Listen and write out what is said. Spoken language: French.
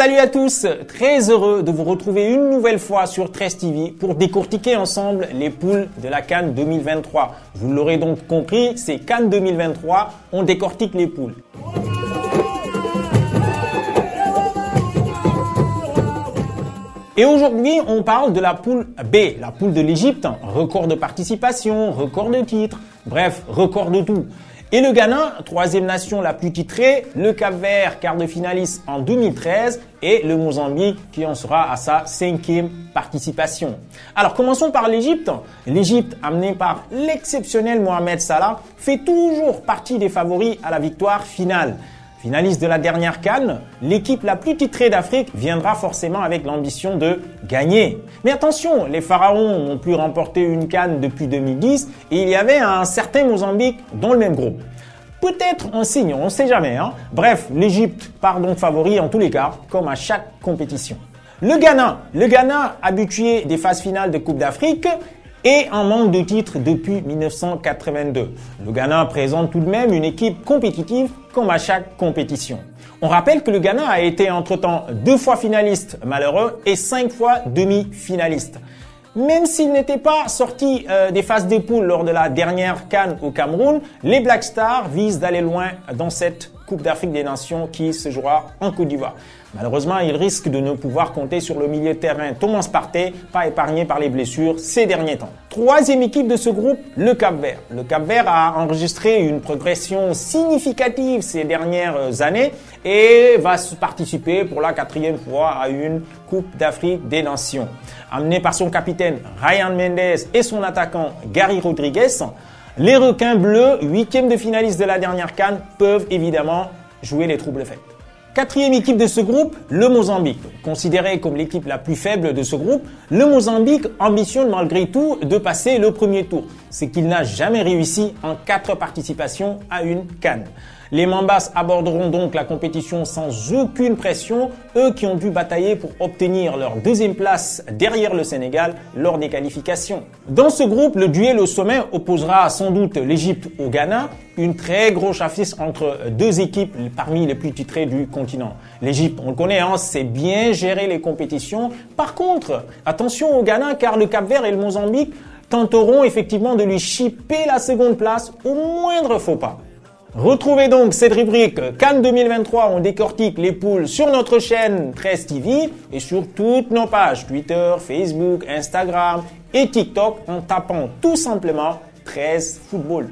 Salut à tous, très heureux de vous retrouver une nouvelle fois sur 13 TV pour décortiquer ensemble les poules de la CAN 2023. Vous l'aurez donc compris, c'est CAN 2023, on décortique les poules. Et aujourd'hui, on parle de la poule B, la poule de l'Égypte, record de participation, record de titres, bref, record de tout. Et le Ghana, troisième nation la plus titrée, le Cap-Vert, quart de finaliste en 2013 et le Mozambique qui en sera à sa 5e participation. Alors commençons par l'Égypte. L'Égypte, amenée par l'exceptionnel Mohamed Salah, fait toujours partie des favoris à la victoire finale. Finaliste de la dernière CAN, l'équipe la plus titrée d'Afrique viendra forcément avec l'ambition de gagner. Mais attention, les Pharaons n'ont plus remporté une CAN depuis 2010 et il y avait un certain Mozambique dans le même groupe. Peut-être un signe, on ne sait jamais. Bref, l'Égypte part donc favori en tous les cas, comme à chaque compétition. Le Ghana habitué des phases finales de Coupe d'Afrique et en manque de titres depuis 1982. Le Ghana présente tout de même une équipe compétitive comme à chaque compétition. On rappelle que le Ghana a été entre-temps 2 fois finaliste malheureux et 5 fois demi-finaliste. Même s'il n'était pas sorti des phases de poule lors de la dernière CAN au Cameroun, les Black Stars visent d'aller loin dans cette Coupe d'Afrique des Nations qui se jouera en Côte d'Ivoire. Malheureusement, ils risquent de ne pouvoir compter sur le milieu de terrain Thomas Partey, pas épargné par les blessures ces derniers temps. Troisième équipe de ce groupe, le Cap-Vert. Le Cap-Vert a enregistré une progression significative ces dernières années et va participer pour la 4e fois à une Coupe d'Afrique des Nations. Amené par son capitaine Ryan Mendes et son attaquant Gary Rodriguez, les requins bleus, 8e de finaliste de la dernière CAN, peuvent évidemment jouer les troubles faits. 4e équipe de ce groupe, le Mozambique. Considéré comme l'équipe la plus faible de ce groupe, le Mozambique ambitionne malgré tout de passer le premier tour. C'est qu'il n'a jamais réussi en 4 participations à une CAN. Les Mambas aborderont donc la compétition sans aucune pression, eux qui ont dû batailler pour obtenir leur 2e place derrière le Sénégal lors des qualifications. Dans ce groupe, le duel au sommet opposera sans doute l'Égypte au Ghana, une très grosse affiche entre 2 équipes parmi les plus titrées du continent. L'Égypte, on le connaît, c'est bien gérer les compétitions. Par contre, attention au Ghana car le Cap-Vert et le Mozambique tenteront effectivement de lui chipper la 2e place au moindre faux pas. Retrouvez donc cette rubrique CAN 2023, on décortique les poules sur notre chaîne 13 TV et sur toutes nos pages Twitter, Facebook, Instagram et TikTok en tapant tout simplement 13 Football.